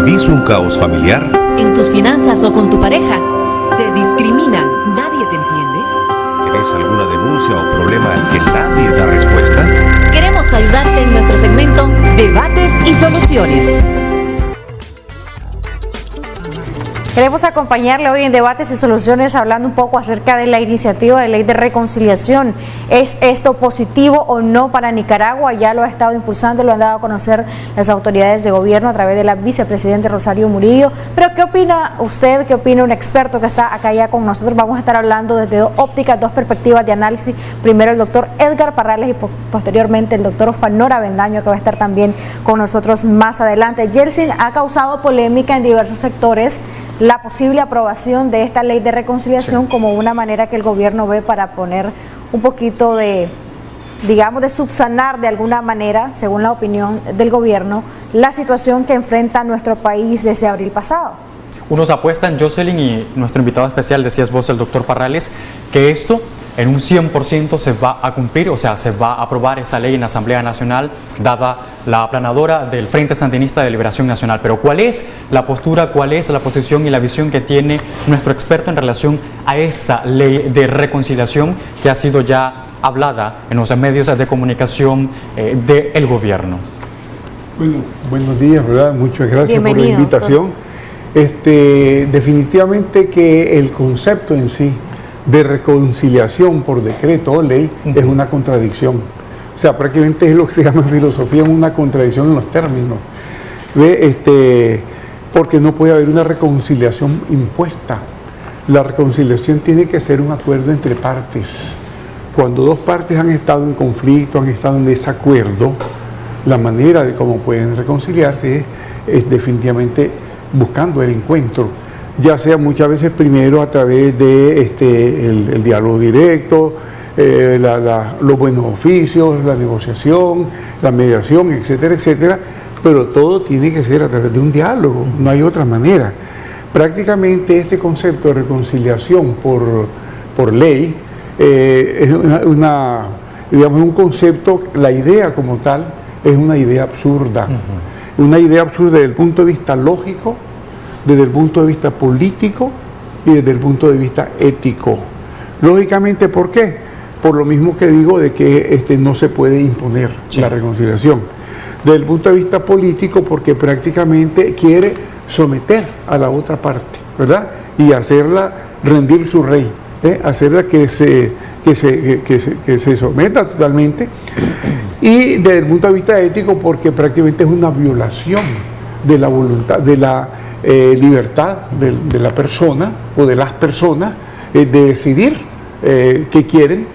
¿Vivís un caos familiar? ¿En tus finanzas o con tu pareja? ¿Te discriminan? ¿Nadie te entiende? ¿Tenés alguna denuncia o problema al que nadie da respuesta? Queremos ayudarte en nuestro segmento Debates y Soluciones. Queremos acompañarle hoy en Debates y Soluciones hablando un poco acerca de la iniciativa de ley de reconciliación. ¿Es esto positivo o no para Nicaragua? Ya lo ha estado impulsando, lo han dado a conocer las autoridades de gobierno a través de la vicepresidenta Rosario Murillo. Pero ¿qué opina usted? ¿Qué opina un experto que está acá ya con nosotros? Vamos a estar hablando desde dos ópticas, dos perspectivas de análisis. Primero el doctor Edgar Parrales y posteriormente el doctor Fanor Avendaño, que va a estar también con nosotros más adelante. Yeltsin, ha causado polémica en diversos sectores la posible aprobación de esta ley de reconciliación como una manera que el gobierno ve para poner un poquito de, digamos, de subsanar de alguna manera, según la opinión del gobierno, la situación que enfrenta nuestro país desde abril pasado. Unos apuestan, Jocelyn, y nuestro invitado especial, decías vos, el doctor Parrales, que esto en un 100% se va a cumplir, o sea, se va a aprobar esta ley en la Asamblea Nacional, dada la aplanadora del Frente Sandinista de Liberación Nacional. Pero ¿cuál es la postura, cuál es la posición y la visión que tiene nuestro experto en relación a esta ley de reconciliación que ha sido ya hablada en los medios de comunicación del gobierno? Bueno, buenos días, ¿verdad? Muchas gracias. Bienvenido, por la invitación. Definitivamente que el concepto en sí de reconciliación por decreto o ley es una contradicción. O sea, prácticamente es lo que se llama en filosofía una contradicción en los términos. Porque no puede haber una reconciliación impuesta. La reconciliación tiene que ser un acuerdo entre partes. Cuando dos partes han estado en conflicto, han estado en desacuerdo, la manera de cómo pueden reconciliarse es definitivamente buscando el encuentro, ya sea muchas veces primero a través de el diálogo directo, los buenos oficios, la negociación, la mediación, etcétera, etcétera, pero todo tiene que ser a través de un diálogo, no hay otra manera. Prácticamente este concepto de reconciliación por ley es digamos, un concepto, la idea como tal es una idea absurda, una idea absurda desde el punto de vista lógico, desde el punto de vista político y desde el punto de vista ético. Lógicamente, ¿por qué? Por lo mismo que digo de que no se puede imponer la reconciliación. Desde el punto de vista político, porque prácticamente quiere someter a la otra parte, ¿verdad? Y hacerla rendir su rey, hacerla que se someta totalmente. Y desde el punto de vista ético, porque prácticamente es una violación de la voluntad, de la libertad de la persona o de las personas de decidir qué quieren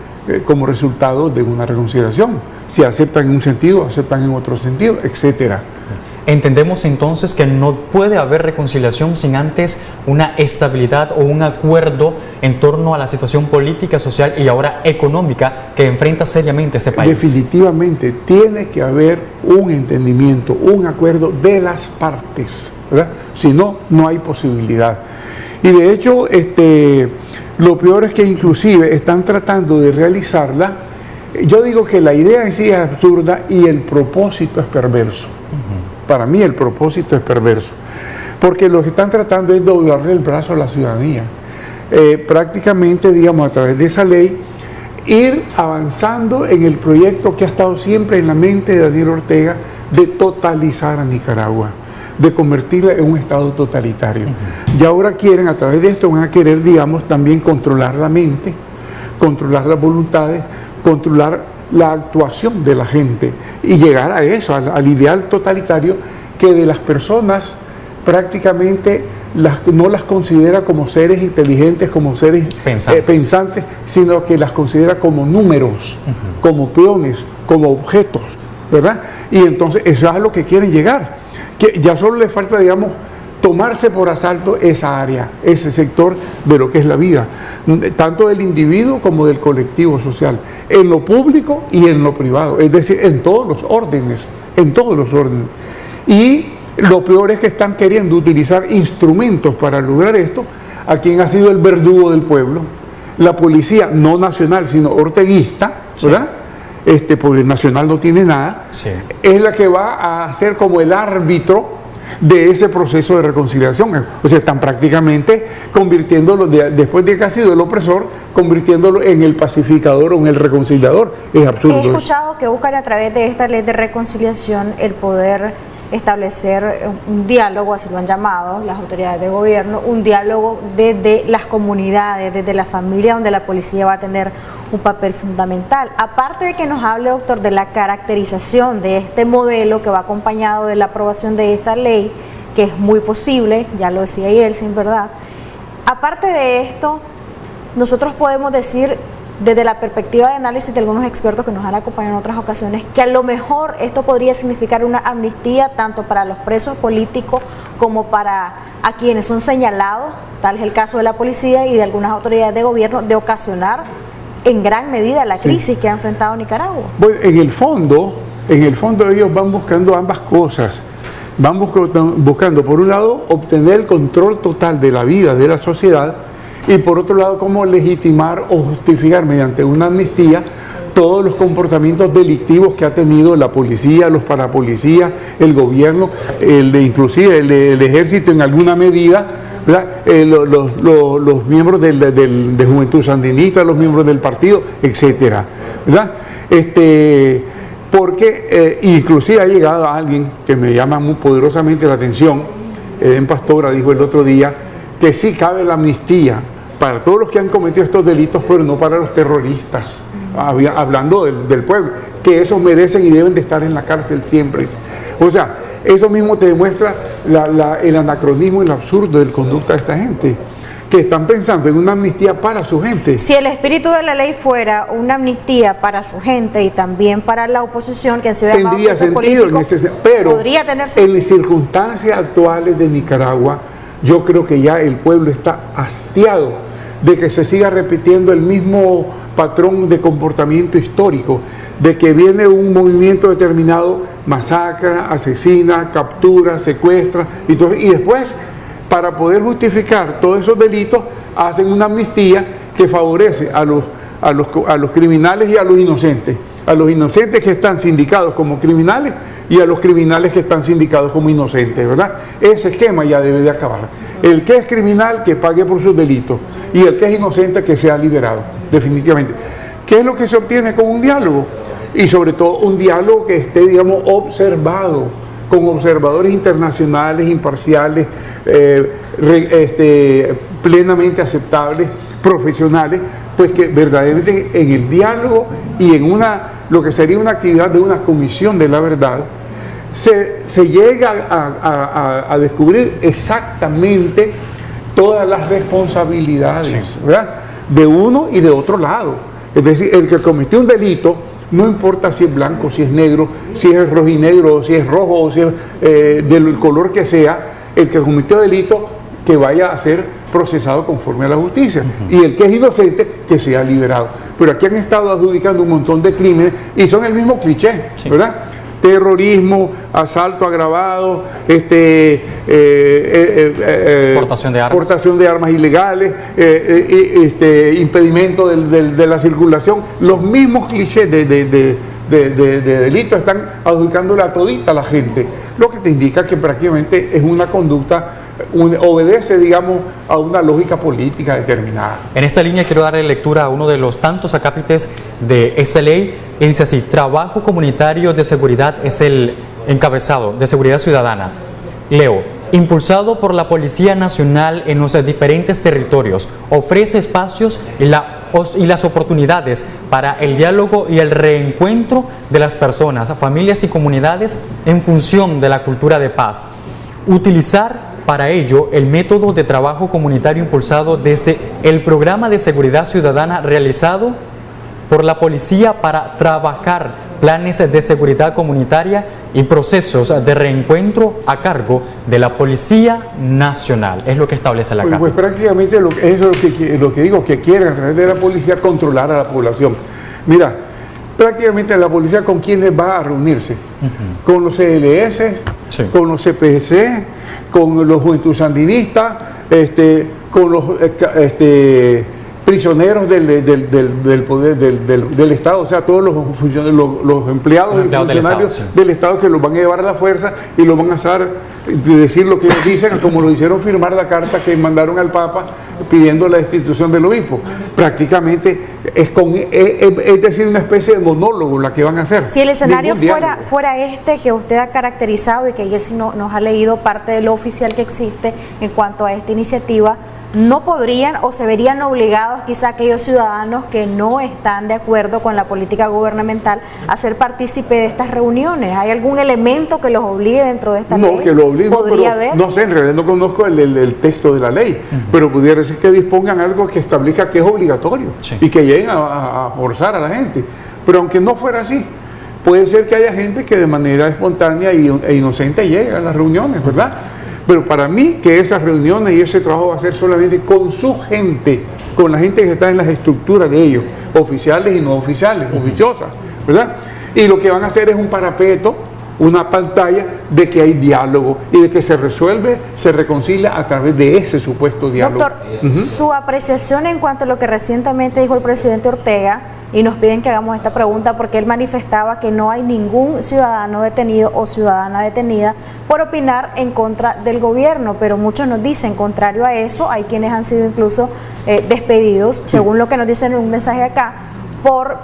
como resultado de una reconciliación. Si aceptan en un sentido, aceptan en otro sentido, etcétera. Entendemos entonces que no puede haber reconciliación sin antes una estabilidad o un acuerdo en torno a la situación política, social y ahora económica que enfrenta seriamente este país. Definitivamente tiene que haber un entendimiento, un acuerdo de las partes, ¿verdad? Si no, no hay posibilidad. Y de hecho, lo peor es que inclusive están tratando de realizarla. Yo digo que la idea en sí es absurda y el propósito es perverso. Para mí el propósito es perverso, porque lo que están tratando es doblarle el brazo a la ciudadanía. Prácticamente, digamos, a través de esa ley, ir avanzando en el proyecto que ha estado siempre en la mente de Daniel Ortega de totalizar a Nicaragua, de convertirla en un estado totalitario. Y ahora quieren, a través de esto, van a querer, digamos, también controlar la mente, controlar las voluntades, controlar la actuación de la gente y llegar a eso, al ideal totalitario que de las personas prácticamente no las considera como seres inteligentes, como seres pensantes, sino que las considera como números, como peones, como objetos, ¿verdad? Y entonces eso es a lo que quieren llegar, que ya solo le falta, digamos, tomarse por asalto esa área, ese sector de lo que es la vida, tanto del individuo como del colectivo social, en lo público y en lo privado, es decir, en todos los órdenes, Y lo peor es que están queriendo utilizar instrumentos para lograr esto, a quien ha sido el verdugo del pueblo, la policía no nacional, sino orteguista, ¿verdad? Porque el nacional no tiene nada, es la que va a ser como el árbitro de ese proceso de reconciliación. O sea, están prácticamente convirtiéndolo, después de que ha sido el opresor, convirtiéndolo en el pacificador o en el reconciliador. Es absurdo. He escuchado que buscan a través de esta ley de reconciliación el poder establecer un diálogo, así lo han llamado las autoridades de gobierno, un diálogo desde las comunidades, desde la familia, donde la policía va a tener un papel fundamental. Aparte de que nos hable, doctor, de la caracterización de este modelo que va acompañado de la aprobación de esta ley, que es muy posible, ya lo decía él, sin verdad. Aparte de esto, nosotros podemos decir, desde la perspectiva de análisis de algunos expertos que nos han acompañado en otras ocasiones, que a lo mejor esto podría significar una amnistía tanto para los presos políticos como para a quienes son señalados, tal es el caso de la policía y de algunas autoridades de gobierno, de ocasionar en gran medida la crisis que ha enfrentado Nicaragua. Bueno, en el fondo ellos van buscando ambas cosas. Van buscando, por un lado, obtener el control total de la vida de la sociedad, y por otro lado, cómo legitimar o justificar mediante una amnistía todos los comportamientos delictivos que ha tenido la policía, los parapolicías, el gobierno, inclusive el ejército en alguna medida, los miembros de Juventud Sandinista, los miembros del partido, etcétera, ¿verdad? Porque inclusive ha llegado a alguien que me llama muy poderosamente la atención. Eden Pastora dijo el otro día que sí cabe la amnistía para todos los que han cometido estos delitos, pero no para los terroristas, hablando del pueblo, que esos merecen y deben de estar en la cárcel siempre. O sea, eso mismo te demuestra el anacronismo y el absurdo de la conducta de esta gente, que están pensando en una amnistía para su gente. Si el espíritu de la ley fuera una amnistía para su gente y también para la oposición, que han sido llamados tendría sentido, pero podría tener sentido. En las circunstancias actuales de Nicaragua, yo creo que ya el pueblo está hastiado de que se siga repitiendo el mismo patrón de comportamiento histórico, de que viene un movimiento determinado, masacra, asesina, captura, secuestra, y después, para poder justificar todos esos delitos, hacen una amnistía que favorece a los criminales y a los inocentes que están sindicados como criminales y a los criminales que están sindicados como inocentes, ¿verdad? Ese esquema ya debe de acabar. El que es criminal, que pague por sus delitos, y el que es inocente, que sea liberado, definitivamente. ¿Qué es lo que se obtiene con un diálogo? Y sobre todo un diálogo que esté, digamos, observado, con observadores internacionales, imparciales, plenamente aceptables, profesionales, pues que verdaderamente en el diálogo y en lo que sería una actividad de una comisión de la verdad, se llega a descubrir exactamente todas las responsabilidades, ¿verdad?, de uno y de otro lado. Es decir, el que cometió un delito, no importa si es blanco, si es negro, si es rojinegro, si es rojo, o si es del color que sea, el que cometió delito, que vaya a ser procesado conforme a la justicia. Y el que es inocente, que sea liberado. Pero aquí han estado adjudicando un montón de crímenes y son el mismo cliché, ¿verdad? Terrorismo, asalto agravado, portación de armas ilegales, impedimento de la circulación. Los mismos clichés de delitos están adjudicándole a todita la gente, lo que te indica que prácticamente es una conducta, obedece, digamos, a una lógica política determinada. En esta línea quiero darle lectura a uno de los tantos acápites de esa ley, y dice así: trabajo comunitario de seguridad es el encabezado de seguridad ciudadana. Leo: impulsado por la Policía Nacional en los diferentes territorios, ofrece espacios y las oportunidades para el diálogo y el reencuentro de las personas, familias y comunidades en función de la cultura de paz. Utilizar para ello el método de trabajo comunitario impulsado desde el programa de seguridad ciudadana realizado por la policía para trabajar planes de seguridad comunitaria y procesos de reencuentro a cargo de la Policía Nacional. Es lo que establece la Carta. Pues prácticamente eso es lo que digo, que quieren a través de la policía controlar a la población. Mira, prácticamente la policía, ¿con quiénes va a reunirse? Con los CLS, sí, con los CPC, con los Juventud Sandinistas, con los prisioneros del poder del Estado, o sea, todos los funcionarios, los empleados y funcionarios del Estado que los van a llevar a la fuerza y los van a hacer decir lo que ellos dicen, como lo hicieron firmar la carta que mandaron al Papa pidiendo la destitución del obispo. Prácticamente es decir, una especie de monólogo la que van a hacer. Si el escenario fuera este que usted ha caracterizado y que Jessy nos ha leído parte de lo oficial que existe en cuanto a esta iniciativa, ¿no podrían o se verían obligados quizá aquellos ciudadanos que no están de acuerdo con la política gubernamental a ser partícipe de estas reuniones? ¿Hay algún elemento que los obligue dentro de esta ley? No, que lo obligue, ¿Podría haber? No sé, en realidad no conozco el texto de la ley, pero pudiera decir que dispongan algo que establezca que es obligatorio y que lleguen a forzar a la gente. Pero aunque no fuera así, puede ser que haya gente que de manera espontánea e inocente llegue a las reuniones, ¿verdad? Pero para mí que esas reuniones y ese trabajo va a ser solamente con su gente, con la gente que está en las estructuras de ellos, oficiales y no oficiales, oficiosas, ¿verdad? Y lo que van a hacer es un parapeto, una pantalla de que hay diálogo y de que se resuelve, se reconcilia a través de ese supuesto diálogo. Doctor, su apreciación en cuanto a lo que recientemente dijo el presidente Ortega, y nos piden que hagamos esta pregunta porque él manifestaba que no hay ningún ciudadano detenido o ciudadana detenida por opinar en contra del gobierno, pero muchos nos dicen, contrario a eso, hay quienes han sido incluso despedidos, según lo que nos dicen en un mensaje acá, por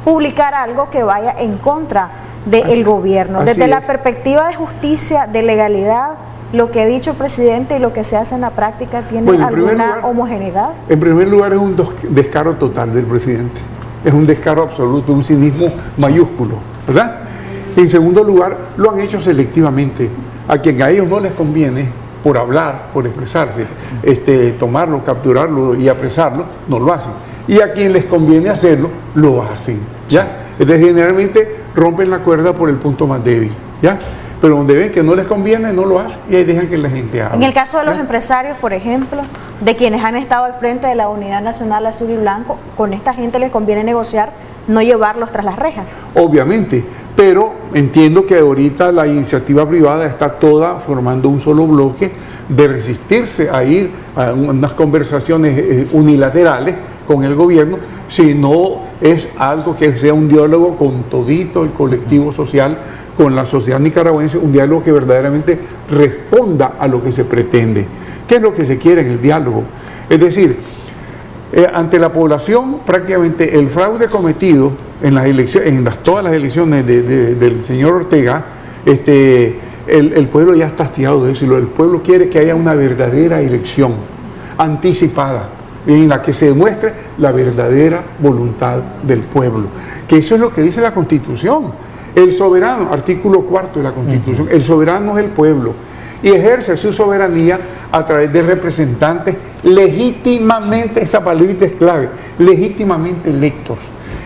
publicar algo que vaya en contra del gobierno. Desde la perspectiva de justicia, de legalidad, lo que ha dicho el presidente y lo que se hace en la práctica, ¿tiene alguna homogeneidad? En primer lugar, es un descaro total del presidente. Es un descaro absoluto, un cinismo mayúsculo, ¿verdad? En segundo lugar, lo han hecho selectivamente. A quien a ellos no les conviene, por hablar, por expresarse, tomarlo, capturarlo y apresarlo, no lo hacen. Y a quien les conviene hacerlo, lo hacen, ¿ya? Entonces, generalmente rompen la cuerda por el punto más débil, ¿ya? Pero donde ven que no les conviene, no lo hacen y ahí dejan que la gente hable. En el caso de los empresarios, por ejemplo, de quienes han estado al frente de la Unidad Nacional Azul y Blanco, con esta gente les conviene negociar, no llevarlos tras las rejas. Obviamente, pero entiendo que ahorita la iniciativa privada está toda formando un solo bloque de resistirse a ir a unas conversaciones unilaterales con el gobierno, si no es algo que sea un diálogo con todito el colectivo social, con la sociedad nicaragüense, un diálogo que verdaderamente responda a lo que se pretende. ¿Qué es lo que se quiere en el diálogo? Es decir, ante la población, prácticamente el fraude cometido en las elecciones, todas las elecciones del señor Ortega, el pueblo ya está hastiado de eso, y el pueblo quiere que haya una verdadera elección anticipada, en la que se demuestre la verdadera voluntad del pueblo, que eso es lo que dice la Constitución. El soberano, artículo 4 de la Constitución, el soberano es el pueblo y ejerce su soberanía a través de representantes legítimamente, esa palabra es clave, legítimamente electos.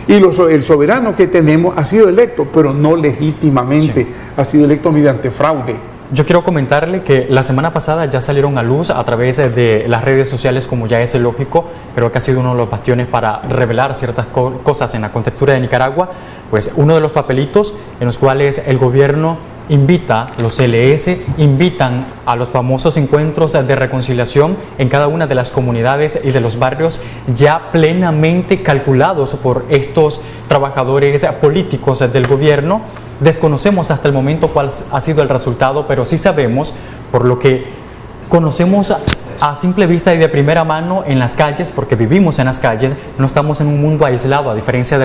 Y el soberano que tenemos ha sido electo, pero no legítimamente, ha sido electo mediante fraude. Yo quiero comentarle que la semana pasada ya salieron a luz a través de las redes sociales, como ya es lógico, creo que ha sido uno de los bastiones para revelar ciertas cosas en la contextura de Nicaragua, pues uno de los papelitos en los cuales el gobierno invita, los CLS invitan a los famosos encuentros de reconciliación en cada una de las comunidades y de los barrios ya plenamente calculados por estos trabajadores políticos del gobierno. Desconocemos hasta el momento cuál ha sido el resultado, pero sí sabemos, por lo que conocemos a simple vista y de primera mano en las calles, porque vivimos en las calles, no estamos en un mundo aislado, a diferencia de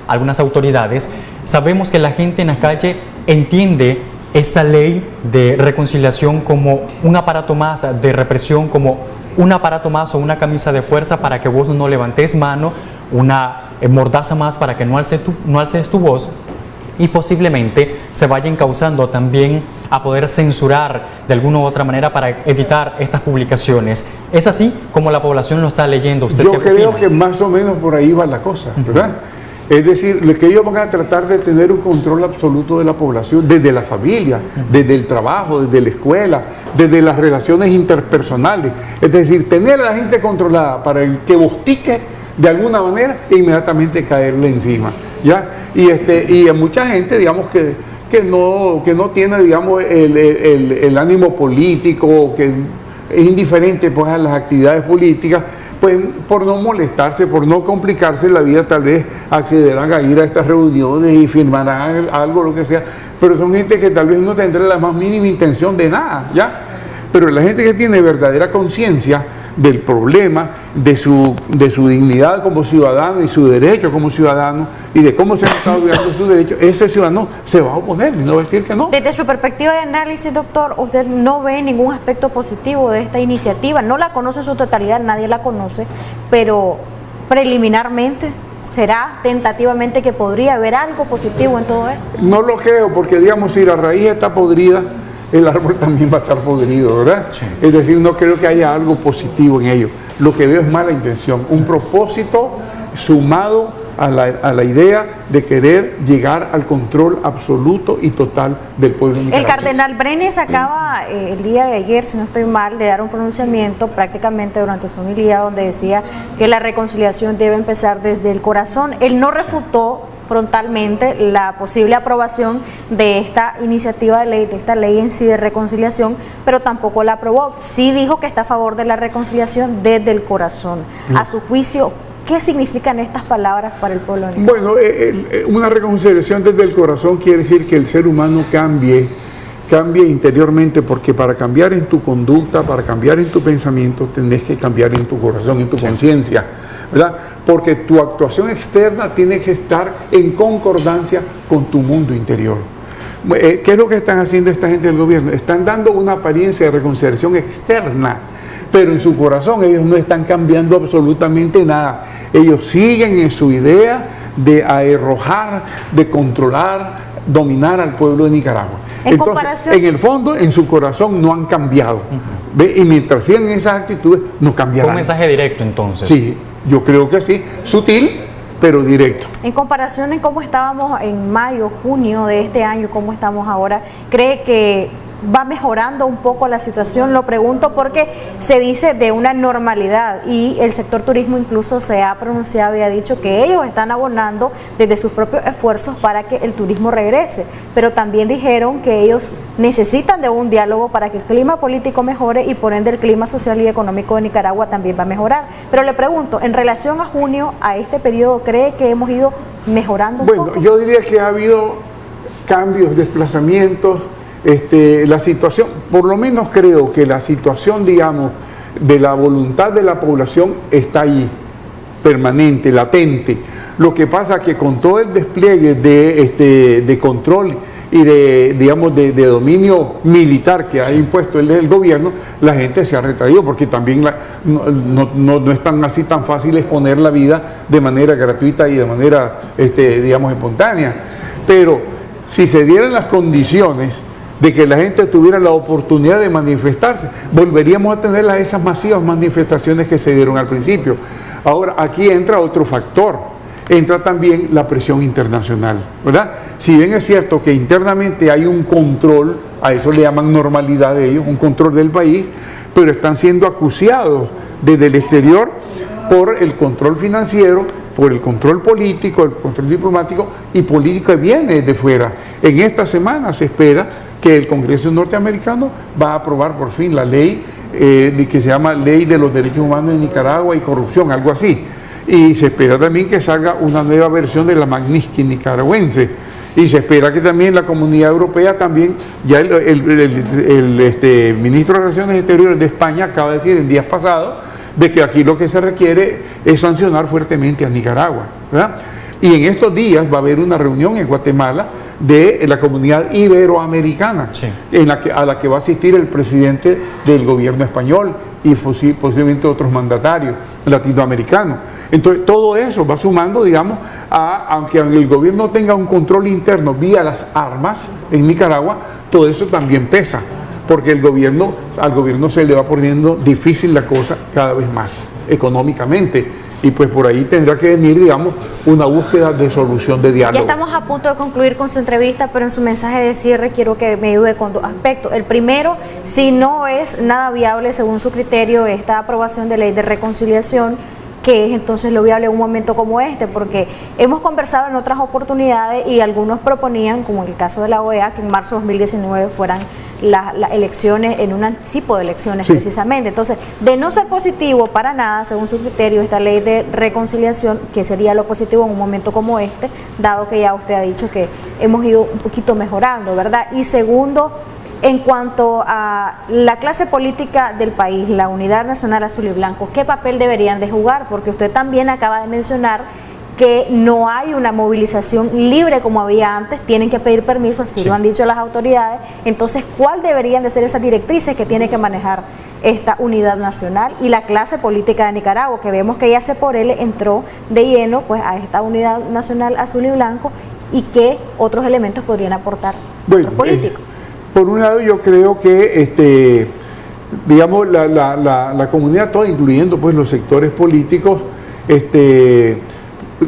algunas autoridades. Sabemos que la gente en la calle entiende esta ley de reconciliación como un aparato más de represión, como un aparato más o una camisa de fuerza para que vos no levantes mano, una mordaza más para que no alces tu voz, y posiblemente se vaya encauzando también a poder censurar de alguna u otra manera para evitar estas publicaciones. ¿Es así como la población lo está leyendo? ¿Usted Yo creo que más o menos por ahí va la cosa, ¿verdad? Es decir, que ellos van a tratar de tener un control absoluto de la población, desde la familia, desde el trabajo, desde la escuela, desde las relaciones interpersonales. Es decir, tener a la gente controlada para el que bostique de alguna manera e inmediatamente caerle encima, ¿ya? Y a mucha gente, digamos, que no tiene, digamos, el ánimo político, que es indiferente pues a las actividades políticas, pues por no molestarse, por no complicarse la vida, tal vez accederán a ir a estas reuniones y firmarán algo, lo que sea, pero son gente que tal vez no tendrá la más mínima intención de nada, ¿ya? Pero la gente que tiene verdadera conciencia del problema, de su dignidad como ciudadano y su derecho como ciudadano y de cómo se han estado violando sus derechos, ese ciudadano se va a oponer y no va a decir que no. Desde su perspectiva de análisis, doctor, usted no ve ningún aspecto positivo de esta iniciativa, no la conoce en su totalidad, nadie la conoce, pero preliminarmente, ¿será tentativamente que podría haber algo positivo en todo esto? No lo creo, porque digamos, si la raíz está podrida, el árbol también va a estar podrido, ¿verdad? Sí. Es decir, no creo que haya algo positivo en ello. Lo que veo es mala intención, un propósito sumado a la idea de querer llegar al control absoluto y total del pueblo nicaragüense. El cardenal Brenes acaba el día de ayer, si no estoy mal, de dar un pronunciamiento prácticamente durante su homilía donde decía que la reconciliación debe empezar desde el corazón. Él no refutó frontalmente la posible aprobación de esta iniciativa de ley, de esta ley en sí de reconciliación, pero tampoco la aprobó. Sí dijo que está a favor de la reconciliación desde el corazón. A su juicio, ¿qué significan estas palabras para el pueblo nicaragüense? Bueno, una reconciliación desde el corazón quiere decir que el ser humano cambie interiormente, porque para cambiar en tu conducta, para cambiar en tu pensamiento, tenés que cambiar en tu corazón, en tu conciencia, ¿verdad? Porque tu actuación externa tiene que estar en concordancia con tu mundo interior. ¿Qué es lo que están haciendo esta gente del gobierno? Están dando una apariencia de reconciliación externa, pero en su corazón ellos no están cambiando absolutamente nada. Ellos siguen en su idea de arrojar, de controlar, dominar al pueblo de Nicaragua. Entonces, en el fondo, en su corazón no han cambiado. ¿Ve? Y mientras sigan esas actitudes, no cambiarán. Un mensaje directo, entonces. Sí, yo creo que sí. Sutil, pero directo. En comparación en cómo estábamos en mayo, junio de este año, cómo estamos ahora, ¿cree que va mejorando un poco la situación? Lo pregunto porque se dice de una normalidad y el sector turismo incluso se ha pronunciado y ha dicho que ellos están abonando desde sus propios esfuerzos para que el turismo regrese, pero también dijeron que ellos necesitan de un diálogo para que el clima político mejore y por ende el clima social y económico de Nicaragua también va a mejorar. Pero le pregunto, en relación a junio, a este periodo, ¿cree que hemos ido mejorando un poco? Bueno, yo diría que ha habido cambios, desplazamientos. La situación, por lo menos creo que la situación, digamos, de la voluntad de la población está ahí, permanente, latente. Lo que pasa es que con todo el despliegue de control y de dominio militar que ha impuesto el gobierno, la gente se ha retraído, porque también no es tan así tan fácil exponer la vida de manera gratuita y de manera, espontánea. Pero si se dieran las condiciones de que la gente tuviera la oportunidad de manifestarse, volveríamos a tener esas masivas manifestaciones que se dieron al principio. Ahora, aquí entra otro factor, entra también la presión internacional, ¿verdad? Si bien es cierto que internamente hay un control, a eso le llaman normalidad de ellos, un control del país, pero están siendo acuciados desde el exterior por el control financiero, por el control político, el control diplomático y político que viene de fuera. En esta semana se espera que el Congreso norteamericano va a aprobar por fin la ley que se llama Ley de los Derechos Humanos de Nicaragua y Corrupción, algo así. Y se espera también que salga una nueva versión de la Magnitsky nicaragüense. Y se espera que también la Comunidad Europea también, ya el ministro de Relaciones Exteriores de España acaba de decir en días pasados, de que aquí lo que se requiere es sancionar fuertemente a Nicaragua, ¿verdad? Y en estos días va a haber una reunión en Guatemala de la comunidad iberoamericana, sí, a la que va a asistir el presidente del gobierno español y posiblemente otros mandatarios latinoamericanos. Entonces todo eso va sumando, digamos, aunque el gobierno tenga un control interno vía las armas en Nicaragua, todo eso también pesa, porque al gobierno se le va poniendo difícil la cosa cada vez más económicamente, y pues por ahí tendrá que venir, digamos, una búsqueda de solución, de diálogo. Ya estamos a punto de concluir con su entrevista, pero en su mensaje de cierre quiero que me ayude con dos aspectos. El primero, si no es nada viable según su criterio esta aprobación de ley de reconciliación, ¿qué es entonces lo viable en un momento como este? Porque hemos conversado en otras oportunidades y algunos proponían, como en el caso de la OEA, que en marzo de 2019 fueran las elecciones, en un anticipo de elecciones precisamente. Entonces, de no ser positivo para nada, según su criterio, esta ley de reconciliación, que sería lo positivo en un momento como este, dado que ya usted ha dicho que hemos ido un poquito mejorando, ¿verdad? Y segundo, en cuanto a la clase política del país, la Unidad Nacional Azul y Blanco, ¿qué papel deberían de jugar? Porque usted también acaba de mencionar que no hay una movilización libre como había antes, tienen que pedir permiso, así lo han dicho las autoridades. Entonces, ¿cuál deberían de ser esas directrices que tiene que manejar esta unidad nacional y la clase política de Nicaragua, que vemos que ya C4L entró de lleno pues a esta Unidad Nacional Azul y Blanco, y qué otros elementos podrían aportar los políticos? Por un lado, yo creo que digamos la comunidad toda, incluyendo pues los sectores políticos,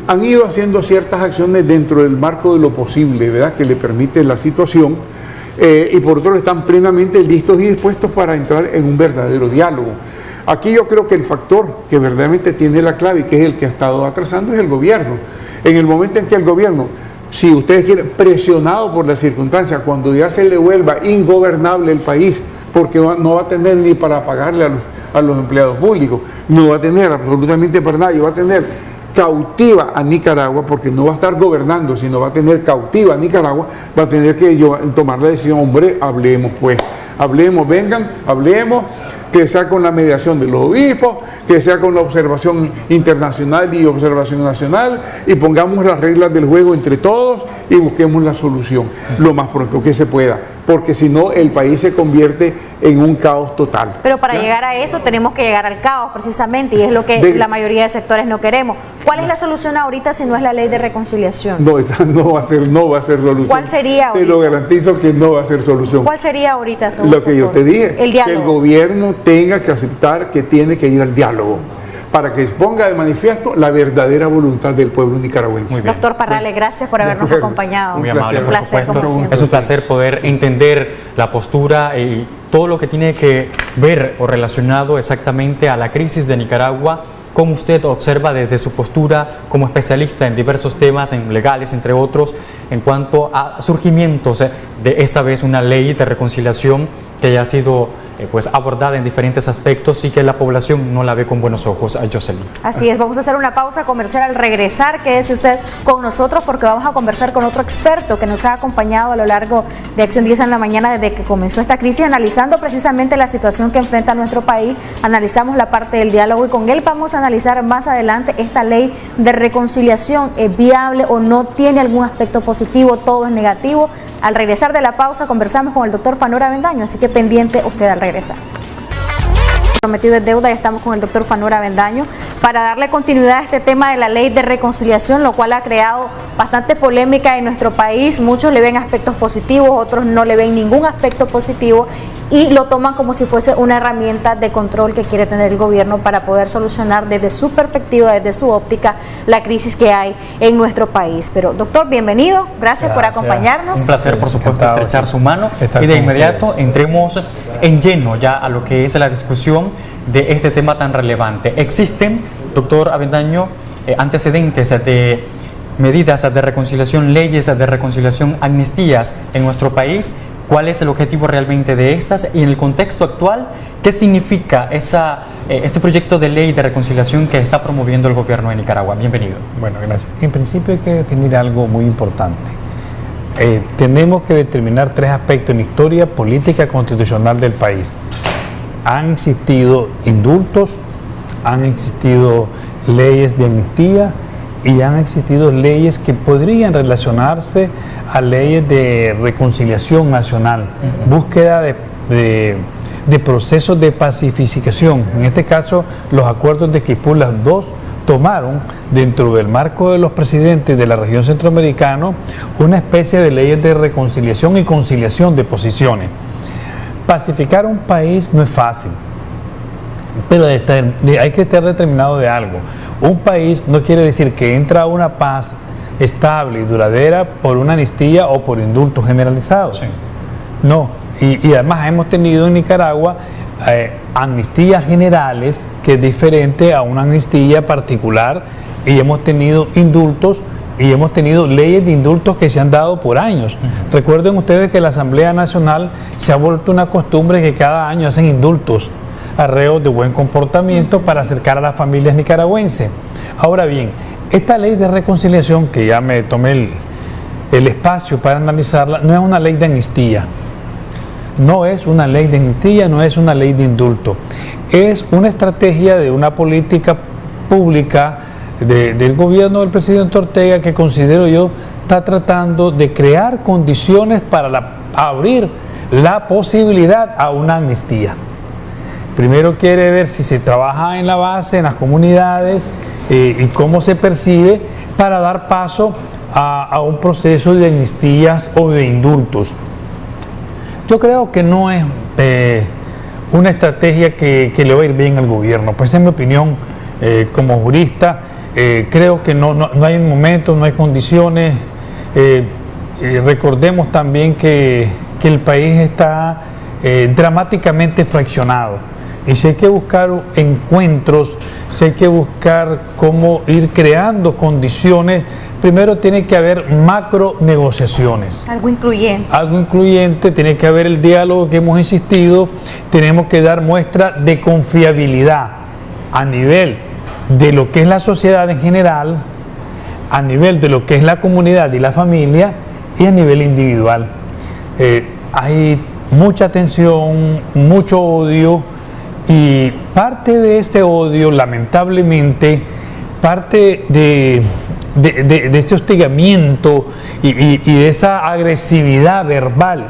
han ido haciendo ciertas acciones dentro del marco de lo posible, ¿verdad?, que le permite la situación, y por otro lado están plenamente listos y dispuestos para entrar en un verdadero diálogo. Aquí yo creo que el factor que verdaderamente tiene la clave y que es el que ha estado atrasando es el gobierno. En el momento en que el gobierno, si ustedes quieren, presionado por las circunstancias, cuando ya se le vuelva ingobernable el país, porque no va a tener ni para pagarle a los empleados públicos, no va a tener absolutamente para nadie, va a tener cautiva a Nicaragua, porque no va a estar gobernando, sino va a tener cautiva a Nicaragua, va a tener que tomar la decisión, hombre, hablemos pues, hablemos, vengan, hablemos, que sea con la mediación de los obispos, que sea con la observación internacional y observación nacional, y pongamos las reglas del juego entre todos y busquemos la solución lo más pronto que se pueda, porque si no el país se convierte en un caos total. Pero para llegar a eso tenemos que llegar al caos precisamente, y es lo que la mayoría de sectores no queremos. ¿Cuál es la solución ahorita si no es la ley de reconciliación? No, esa no va a ser solución. ¿Cuál sería ahorita? Te lo garantizo que no va a ser solución. ¿Cuál sería ahorita? Lo que yo te dije, el diálogo. Que el gobierno tenga que aceptar que tiene que ir al diálogo, para que exponga de manifiesto la verdadera voluntad del pueblo nicaragüense. Doctor Parrales, gracias por habernos acompañado. Muy amable, por supuesto. Siempre. Es un placer poder entender la postura y todo lo que tiene que ver o relacionado exactamente a la crisis de Nicaragua, como usted observa desde su postura como especialista en diversos temas, en legales, entre otros, en cuanto a surgimientos de esta vez una ley de reconciliación que ya ha sido pues abordada en diferentes aspectos y que la población no la ve con buenos ojos. Jocelyn. Así es, vamos a hacer una pausa comercial. Al regresar, quédese usted con nosotros porque vamos a conversar con otro experto que nos ha acompañado a lo largo de Acción 10 en la mañana desde que comenzó esta crisis, analizando precisamente la situación que enfrenta nuestro país. Analizamos la parte del diálogo y con él vamos a analizar más adelante esta ley de reconciliación. ¿Es viable o no? ¿Tiene algún aspecto positivo? ¿Todo es negativo? Al regresar de la pausa conversamos con el doctor Fanor Avendaño, así que pendiente usted al regresar. Prometido es deuda, y estamos con el doctor Fanor Avendaño para darle continuidad a este tema de la ley de reconciliación, lo cual ha creado bastante polémica en nuestro país. Muchos le ven aspectos positivos, otros no le ven ningún aspecto positivo y lo toman como si fuese una herramienta de control que quiere tener el gobierno para poder solucionar desde su perspectiva, desde su óptica, la crisis que hay en nuestro país. Pero doctor, bienvenido, gracias por acompañarnos. Un placer, por supuesto, estrechar su mano y de inmediato entremos en lleno ya a lo que es la discusión de este tema tan relevante. ¿Existen, doctor Avendaño, antecedentes de medidas de reconciliación, leyes de reconciliación, amnistías en nuestro país? ¿Cuál es el objetivo realmente de estas? Y en el contexto actual, ¿qué significa este proyecto de ley de reconciliación que está promoviendo el gobierno de Nicaragua? Bienvenido. Bueno, gracias. En principio hay que definir algo muy importante. Tenemos que determinar tres aspectos en la historia política constitucional del país. Han existido indultos, han existido leyes de amnistía y han existido leyes que podrían relacionarse a leyes de reconciliación nacional, búsqueda de procesos de pacificación. En este caso, los acuerdos de Quipú, las dos tomaron dentro del marco de los presidentes de la región centroamericana una especie de leyes de reconciliación y conciliación de posiciones. Pacificar un país no es fácil, pero hay que estar determinado de algo. Un país no quiere decir que entra a una paz estable y duradera por una amnistía o por indultos generalizados. Sí. No, y además hemos tenido en Nicaragua amnistías generales, que es diferente a una amnistía particular, y hemos tenido indultos y hemos tenido leyes de indultos que se han dado por años. Recuerden ustedes que la Asamblea Nacional se ha vuelto una costumbre que cada año hacen indultos a reos de buen comportamiento para acercar a las familias nicaragüenses. Ahora bien, esta ley de reconciliación, que ya me tomé el espacio para analizarla, no es una ley de amnistía. No es una ley de amnistía, no es una ley de indulto. Es una estrategia de una política pública del gobierno del presidente Ortega, que considero yo está tratando de crear condiciones para abrir la posibilidad a una amnistía. Primero quiere ver si se trabaja en la base, en las comunidades, y cómo se percibe, para dar paso a un proceso de amnistías o de indultos. Yo creo que no es una estrategia que le va a ir bien al gobierno. Pues en mi opinión, como jurista, creo que no hay momento, no hay condiciones. Recordemos también que el país está dramáticamente fraccionado. Y si hay que buscar encuentros, si hay que buscar cómo ir creando condiciones, primero tiene que haber macro negociaciones. Algo incluyente. Algo incluyente, tiene que haber el diálogo que hemos insistido, tenemos que dar muestra de confiabilidad a nivel de lo que es la sociedad en general, a nivel de lo que es la comunidad y la familia, y a nivel individual. Hay mucha tensión, mucho odio, y parte de este odio, lamentablemente, parte de ese hostigamiento y de esa agresividad verbal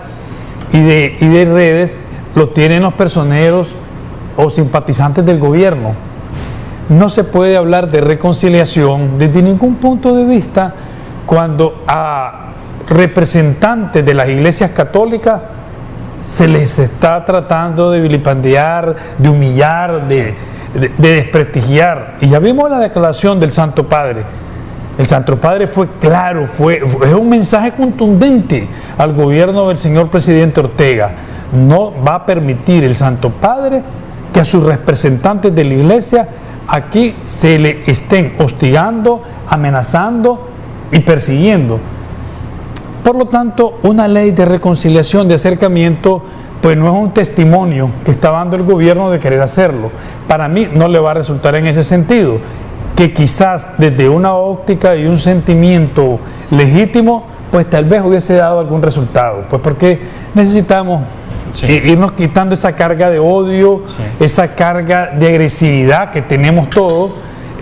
y de redes, lo tienen los personeros o simpatizantes del gobierno. No se puede hablar de reconciliación desde ningún punto de vista cuando a representantes de las iglesias católicas se les está tratando de vilipendiar, de humillar, de desprestigiar. Y ya vimos la declaración del Santo Padre. El Santo Padre fue claro, es un mensaje contundente al gobierno del señor presidente Ortega. No va a permitir el Santo Padre que a sus representantes de la iglesia aquí se le estén hostigando, amenazando y persiguiendo. Por lo tanto, una ley de reconciliación, de acercamiento, pues no es un testimonio que está dando el gobierno de querer hacerlo. Para mí no le va a resultar en ese sentido, que quizás desde una óptica y un sentimiento legítimo, pues tal vez hubiese dado algún resultado. Pues porque necesitamos irnos quitando esa carga de odio, esa carga de agresividad que tenemos todos.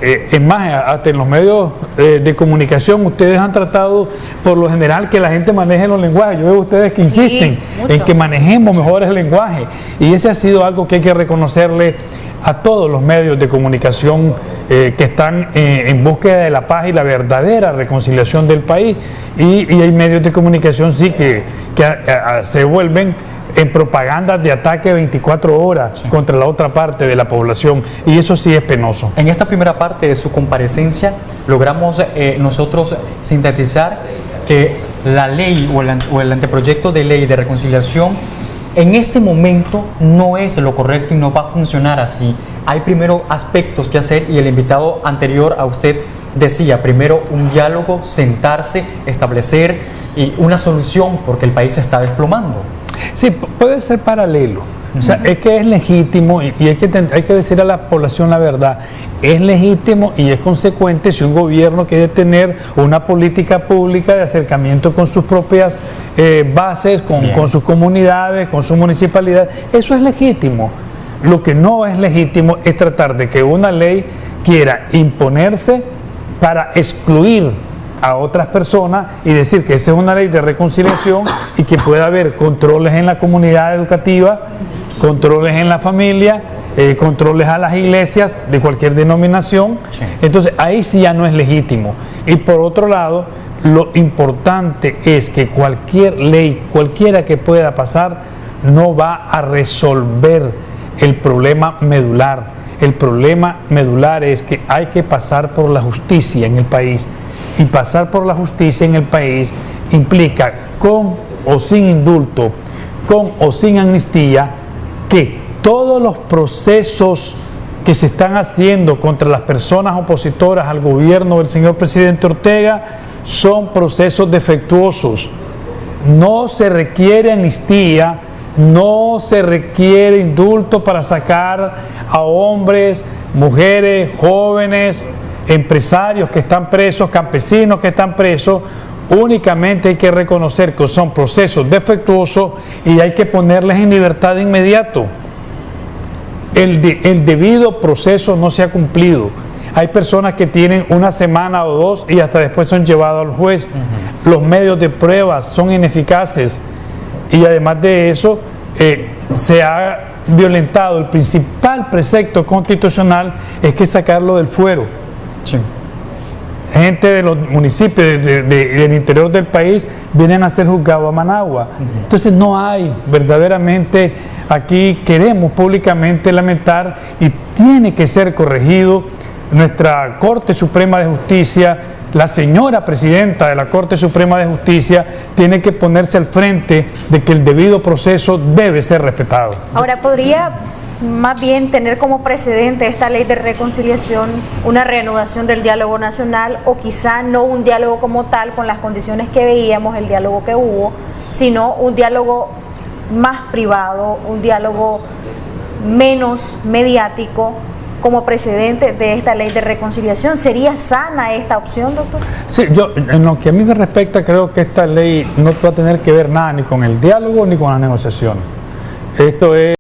Es más, hasta en los medios de comunicación ustedes han tratado por lo general que la gente maneje los lenguajes. Yo veo ustedes que insisten en que manejemos mejor el lenguaje, y ese ha sido algo que hay que reconocerle a todos los medios de comunicación que están en búsqueda de la paz y la verdadera reconciliación del país, y hay medios de comunicación que se vuelven en propaganda de ataque 24 horas contra la otra parte de la población, y eso sí es penoso. En esta primera parte de su comparecencia logramos nosotros sintetizar que la ley o el anteproyecto de ley de reconciliación en este momento no es lo correcto y no va a funcionar así. Hay primero aspectos que hacer, y el invitado anterior a usted decía, primero un diálogo, sentarse, establecer una solución, porque el país se está desplomando. Sí, puede ser paralelo. O sea, es que es legítimo, y hay que decir a la población la verdad, es legítimo y es consecuente si un gobierno quiere tener una política pública de acercamiento con sus propias bases, con sus comunidades, con su municipalidad. Eso es legítimo. Lo que no es legítimo es tratar de que una ley quiera imponerse para excluir a otras personas y decir que esa es una ley de reconciliación, y que pueda haber controles en la comunidad educativa, controles en la familia, controles a las iglesias de cualquier denominación. Entonces ahí sí ya no es legítimo. Y por otro lado, lo importante es que cualquier ley, cualquiera que pueda pasar, no va a resolver el problema medular. El problema medular es que hay que pasar por la justicia en el país. Y pasar por la justicia en el país implica, con o sin indulto, con o sin amnistía, que todos los procesos que se están haciendo contra las personas opositoras al gobierno del señor presidente Ortega son procesos defectuosos. No se requiere amnistía, no se requiere indulto para sacar a hombres, mujeres, jóvenes, empresarios que están presos, campesinos que están presos. Únicamente hay que reconocer que son procesos defectuosos y hay que ponerles en libertad de inmediato. El debido proceso no se ha cumplido. Hay personas que tienen una semana o dos y hasta después son llevados al juez. Los medios de prueba son ineficaces y además de eso se ha violentado el principal precepto constitucional, es que sacarlo del fuero. Sí. Gente de los municipios del interior del país vienen a ser juzgados a Managua. Entonces no hay verdaderamente, aquí queremos públicamente lamentar y tiene que ser corregido. Nuestra Corte Suprema de Justicia, la señora presidenta de la Corte Suprema de Justicia, tiene que ponerse al frente de que el debido proceso debe ser respetado. Ahora, ¿podría más bien tener como precedente esta ley de reconciliación una reanudación del diálogo nacional, o quizá no un diálogo como tal con las condiciones que veíamos, el diálogo que hubo, sino un diálogo más privado, un diálogo menos mediático como precedente de esta ley de reconciliación? ¿Sería sana esta opción, doctor? Sí, yo en lo que a mí me respecta creo que esta ley no va a tener que ver nada ni con el diálogo ni con la negociación. Esto es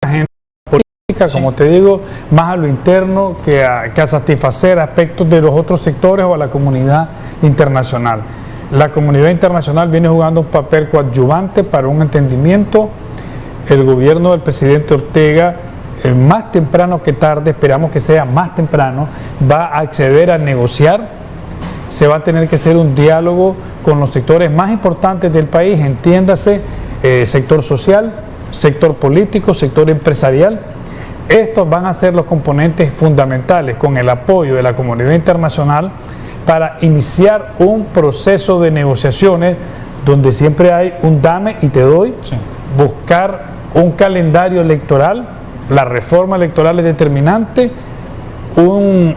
agenda política, como te digo, más a lo interno que a satisfacer aspectos de los otros sectores o a la comunidad internacional. La comunidad internacional viene jugando un papel coadyuvante para un entendimiento. El gobierno del presidente Ortega, más temprano que tarde, esperamos que sea más temprano, va a acceder a negociar. Se va a tener que hacer un diálogo con los sectores más importantes del país, entiéndase, sector social, sector político, sector empresarial. Estos van a ser los componentes fundamentales, con el apoyo de la comunidad internacional, para iniciar un proceso de negociaciones donde siempre hay un dame y te doy, sí. Buscar un calendario electoral. La reforma electoral es determinante. En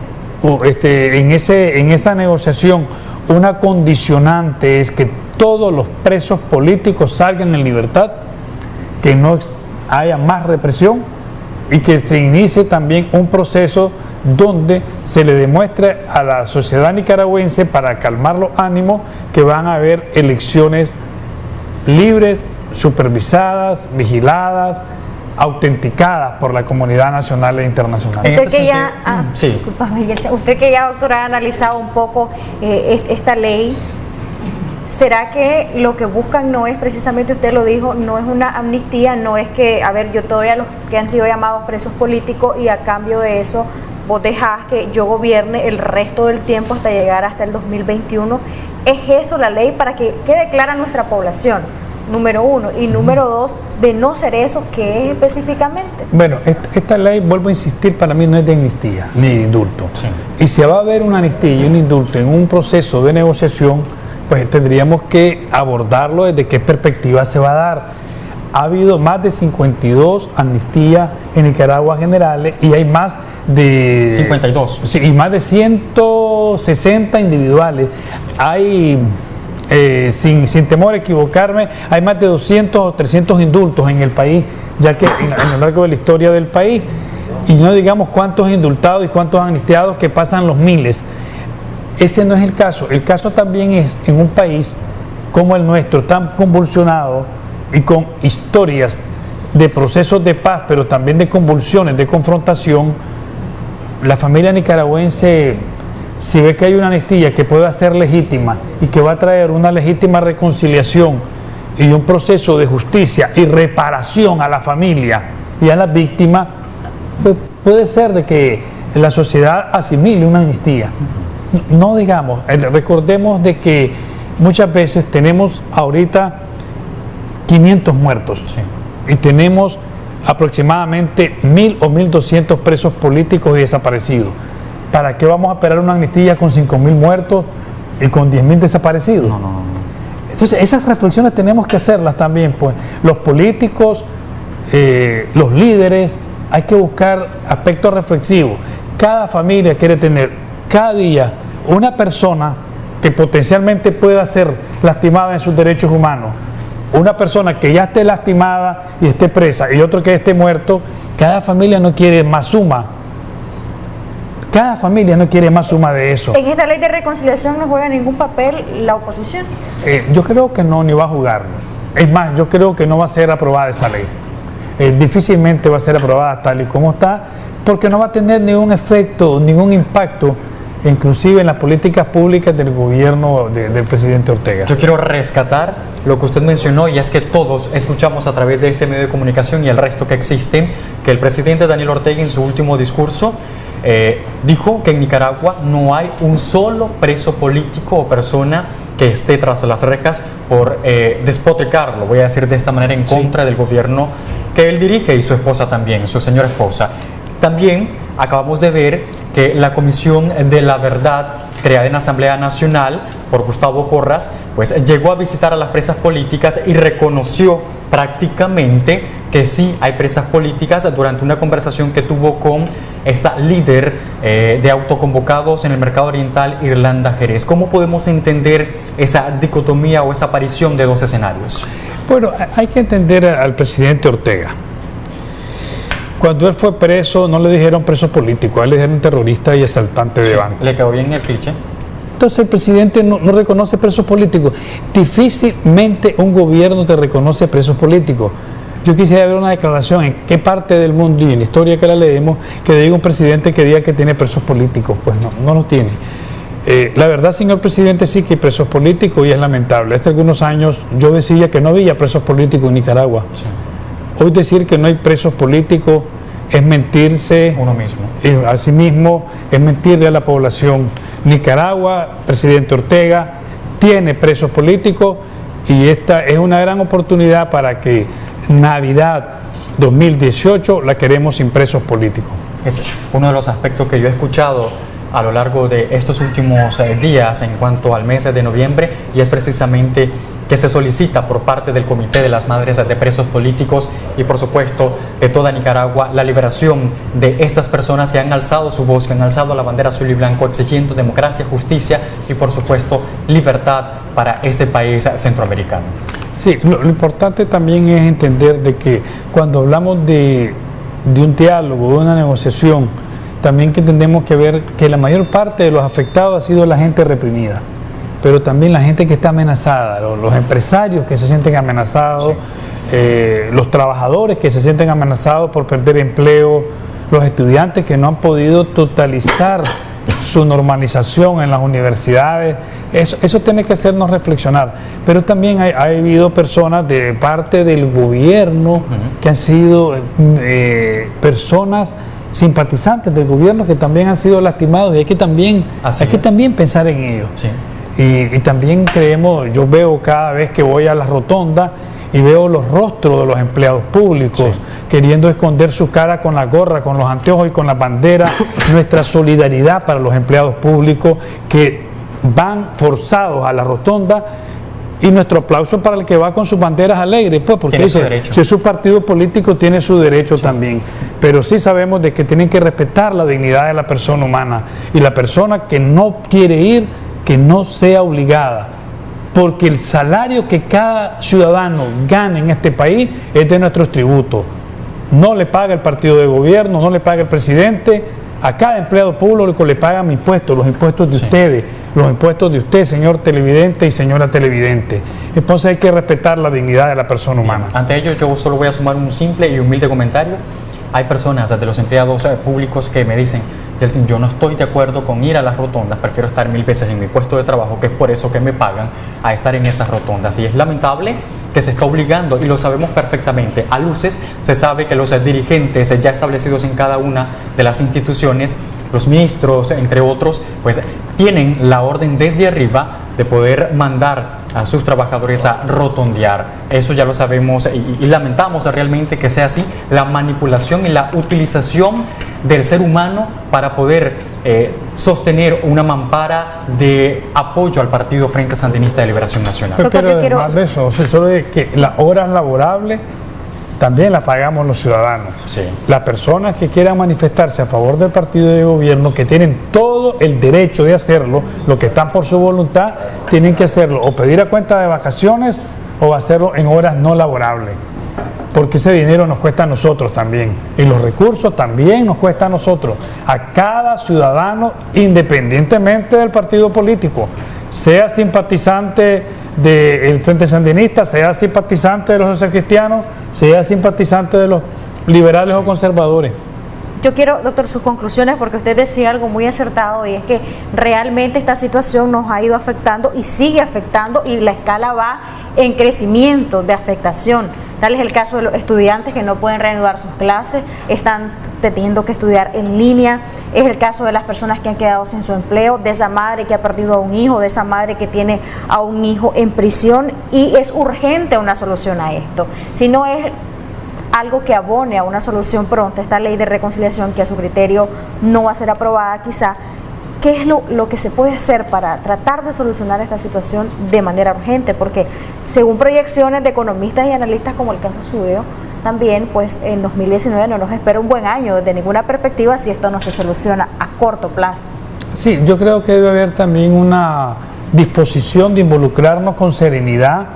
esa negociación, una condicionante es que todos los presos políticos salgan en libertad, que no haya más represión y que se inicie también un proceso donde se le demuestre a la sociedad nicaragüense, para calmar los ánimos, que van a haber elecciones libres, supervisadas, vigiladas, autenticadas por la comunidad nacional e internacional. Usted que ya, doctora, ha analizado un poco esta ley, ¿será que lo que buscan no es precisamente, usted lo dijo, no es una amnistía, no es que, a ver, yo todavía los que han sido llamados presos políticos y a cambio de eso vos dejás que yo gobierne el resto del tiempo hasta llegar hasta el 2021? ¿Es eso la ley? Para que quede clara nuestra población, número uno, y número dos, de no ser eso, ¿qué es específicamente? Bueno, esta ley, vuelvo a insistir, para mí no es de amnistía ni de indulto. Sí. Y si va a haber una amnistía y un indulto en un proceso de negociación, pues tendríamos que abordarlo desde qué perspectiva se va a dar. Ha habido más de 52 amnistías en Nicaragua generales y hay más de 52. Sí, y más de 160 individuales. Hay, sin temor a equivocarme, hay más de 200 o 300 indultos en el país, ya que a lo largo de la historia del país, y no digamos cuántos indultados y cuántos amnistiados, que pasan los miles. Ese no es el caso. El caso también es en un país como el nuestro, tan convulsionado y con historias de procesos de paz, pero también de convulsiones, de confrontación. La familia nicaragüense, si ve que hay una amnistía que pueda ser legítima y que va a traer una legítima reconciliación y un proceso de justicia y reparación a la familia y a las víctimas, pues puede ser de que la sociedad asimile una amnistía. No digamos, recordemos de que muchas veces tenemos ahorita 500 muertos, sí, y tenemos aproximadamente 1.000 o 1.200 presos políticos y desaparecidos. ¿Para qué vamos a esperar una amnistía con 5.000 muertos y con 10.000 desaparecidos? No. Entonces, esas reflexiones tenemos que hacerlas también, pues. Los políticos, los líderes, hay que buscar aspectos reflexivos. Cada familia quiere tener cada día una persona que potencialmente pueda ser lastimada en sus derechos humanos, una persona que ya esté lastimada y esté presa y otro que esté muerto, cada familia no quiere más suma. Cada familia no quiere más suma de eso. ¿En esta ley de reconciliación no juega ningún papel la oposición? Yo creo que no, ni va a jugarlo. Es más, yo creo que no va a ser aprobada esa ley. Difícilmente va a ser aprobada tal y como está, porque no va a tener ningún efecto, ningún impacto, inclusive en las políticas públicas del gobierno del presidente Ortega. Yo quiero rescatar lo que usted mencionó, y es que todos escuchamos a través de este medio de comunicación y el resto que existen, que el presidente Daniel Ortega en su último discurso dijo que en Nicaragua no hay un solo preso político o persona que esté tras las rejas por despotricar, lo voy a decir de esta manera, en contra del gobierno que él dirige, y su esposa también, su señora esposa. También acabamos de ver que la Comisión de la Verdad, creada en la Asamblea Nacional por Gustavo Porras, pues llegó a visitar a las presas políticas y reconoció prácticamente que sí hay presas políticas durante una conversación que tuvo con esta líder de autoconvocados en el mercado oriental, Irlanda Jerez. ¿Cómo podemos entender esa dicotomía o esa aparición de dos escenarios? Bueno, hay que entender al presidente Ortega. Cuando él fue preso, no le dijeron preso político, a él le dijeron terrorista y asaltante de banco. ¿Le quedó bien el cliché? Entonces el presidente no reconoce presos políticos. Difícilmente un gobierno te reconoce presos políticos. Yo quisiera ver una declaración en qué parte del mundo y en la historia que la leemos que diga un presidente que diga que tiene presos políticos. Pues no los tiene. La verdad, señor presidente, sí que hay presos políticos y es lamentable. Hace algunos años yo decía que no había presos políticos en Nicaragua. Sí. Hoy decir que no hay presos políticos es mentirse uno mismo. A sí mismo, es mentirle a la población. Nicaragua, presidente Ortega, tiene presos políticos y esta es una gran oportunidad para que Navidad 2018 la queremos sin presos políticos. Es uno de los aspectos que yo he escuchado a lo largo de estos últimos días en cuanto al mes de noviembre, y es precisamente que se solicita por parte del Comité de las Madres de Presos Políticos y por supuesto de toda Nicaragua la liberación de estas personas que han alzado su voz, que han alzado la bandera azul y blanco exigiendo democracia, justicia y por supuesto libertad para este país centroamericano. Sí, lo importante también es entender de que cuando hablamos de un diálogo, de una negociación, también que tenemos que ver que la mayor parte de los afectados ha sido la gente reprimida, pero también la gente que está amenazada, los empresarios que se sienten amenazados, los trabajadores que se sienten amenazados por perder empleo, los estudiantes que no han podido totalizar su normalización en las universidades. Eso tiene que hacernos reflexionar, pero también ha habido personas de parte del gobierno que han sido personas simpatizantes del gobierno que también han sido lastimados, y hay que también pensar en ellos. Sí. Y también creemos, yo veo cada vez que voy a la rotonda y veo los rostros de los empleados públicos queriendo esconder su cara con la gorra, con los anteojos y con la bandera. Nuestra solidaridad para los empleados públicos que van forzados a la rotonda, y nuestro aplauso para el que va con sus banderas alegres, pues, porque dice, si es su partido político tiene su derecho también, pero sí sabemos de que tienen que respetar la dignidad de la persona humana, y la persona que no quiere ir, que no sea obligada, porque el salario que cada ciudadano gana en este país es de nuestros tributos. No le paga el partido de gobierno, no le paga el presidente. A cada empleado público le pagan mis impuestos, los impuestos de ustedes, los impuestos de usted, señor televidente y señora televidente. Entonces hay que respetar la dignidad de la persona humana. Ante ello, yo solo voy a sumar un simple y humilde comentario. Hay personas de los empleados públicos que me dicen: Yeltsin, yo no estoy de acuerdo con ir a las rotondas, prefiero estar 1000 veces en mi puesto de trabajo, que es por eso que me pagan, a estar en esas rotondas. Y es lamentable que se está obligando, y lo sabemos perfectamente, a luces. Se sabe que los dirigentes ya establecidos en cada una de las instituciones, los ministros, entre otros, pues tienen la orden desde arriba de poder mandar a sus trabajadores a rotondear. Eso ya lo sabemos y lamentamos realmente que sea así, la manipulación y la utilización del ser humano para poder sostener una mampara de apoyo al Partido Frente Sandinista de Liberación Nacional. Pero además de eso, solo de que las horas laborables también la pagamos los ciudadanos. Sí. Las personas que quieran manifestarse a favor del partido de gobierno, que tienen todo el derecho de hacerlo, los que están por su voluntad, tienen que hacerlo o pedir a cuenta de vacaciones o hacerlo en horas no laborables. Porque ese dinero nos cuesta a nosotros también. Y los recursos también nos cuesta a nosotros. A cada ciudadano, independientemente del partido político. Sea simpatizante del Frente Sandinista, sea simpatizante de los socialcristianos, sea simpatizante de los liberales o conservadores. Yo quiero, doctor, sus conclusiones, porque usted decía algo muy acertado, y es que realmente esta situación nos ha ido afectando y sigue afectando, y la escala va en crecimiento de afectación. Tal es el caso de los estudiantes que no pueden reanudar sus clases, están teniendo que estudiar en línea, es el caso de las personas que han quedado sin su empleo, de esa madre que ha perdido a un hijo, de esa madre que tiene a un hijo en prisión, y es urgente una solución a esto. Si no es algo que abone a una solución pronta, esta ley de reconciliación, que a su criterio no va a ser aprobada quizá, ¿qué es lo que se puede hacer para tratar de solucionar esta situación de manera urgente? Porque según proyecciones de economistas y analistas como el caso Subeo, también pues en 2019 no nos espera un buen año desde ninguna perspectiva si esto no se soluciona a corto plazo. Sí, yo creo que debe haber también una disposición de involucrarnos con serenidad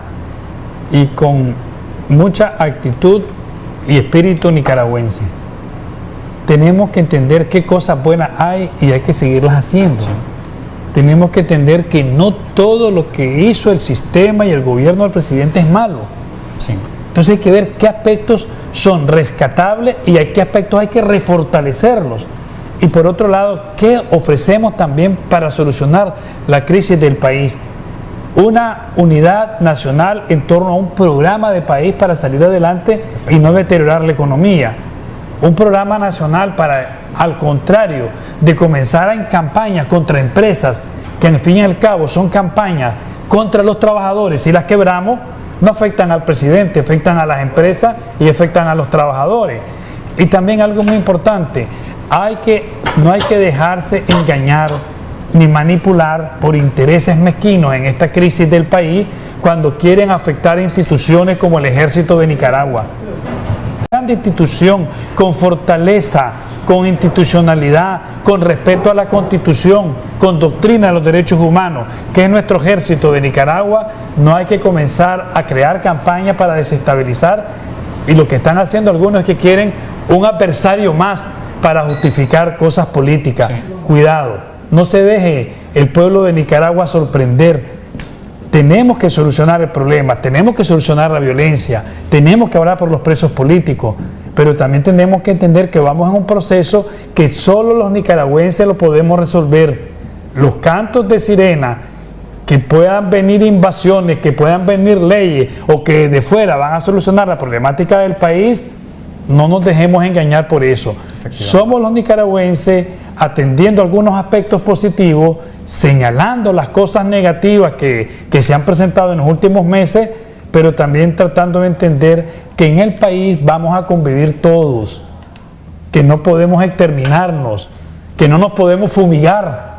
y con mucha actitud y espíritu nicaragüense. Tenemos que entender qué cosas buenas hay y hay que seguirlas haciendo. Sí. Tenemos que entender que no todo lo que hizo el sistema y el gobierno del presidente es malo. Sí. Entonces hay que ver qué aspectos son rescatables y qué aspectos hay que refortalecerlos. Y por otro lado, qué ofrecemos también para solucionar la crisis del país. Una unidad nacional en torno a un programa de país para salir adelante y no deteriorar la economía. Un programa nacional para, al contrario, de comenzar en campañas contra empresas, que al fin y al cabo son campañas contra los trabajadores. Si las quebramos, no afectan al presidente, afectan a las empresas y afectan a los trabajadores. Y también algo muy importante, no hay que dejarse engañar ni manipular por intereses mezquinos en esta crisis del país cuando quieren afectar instituciones como el Ejército de Nicaragua. Grande institución, con fortaleza, con institucionalidad, con respeto a la Constitución, con doctrina de los derechos humanos, que es nuestro Ejército de Nicaragua. No hay que comenzar a crear campañas para desestabilizar, y lo que están haciendo algunos es que quieren un adversario más para justificar cosas políticas. Sí. Cuidado, no se deje el pueblo de Nicaragua sorprender. Tenemos que solucionar el problema, tenemos que solucionar la violencia, tenemos que hablar por los presos políticos, pero también tenemos que entender que vamos en un proceso que solo los nicaragüenses lo podemos resolver. Los cantos de sirena, que puedan venir invasiones, que puedan venir leyes o que de fuera van a solucionar la problemática del país, no nos dejemos engañar por eso. Somos los nicaragüenses atendiendo algunos aspectos positivos, señalando las cosas negativas que se han presentado en los últimos meses, pero también tratando de entender que en el país vamos a convivir todos, que no podemos exterminarnos, que no nos podemos fumigar.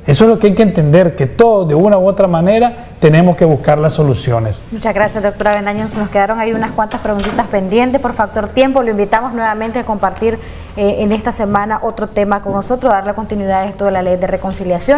Eso es lo que hay que entender, que todos de una u otra manera tenemos que buscar las soluciones. Muchas gracias, doctora Avendaño. Se nos quedaron ahí unas cuantas preguntitas pendientes. Por factor tiempo, lo invitamos nuevamente a compartir en esta semana otro tema con nosotros, darle continuidad a esto de la ley de reconciliación.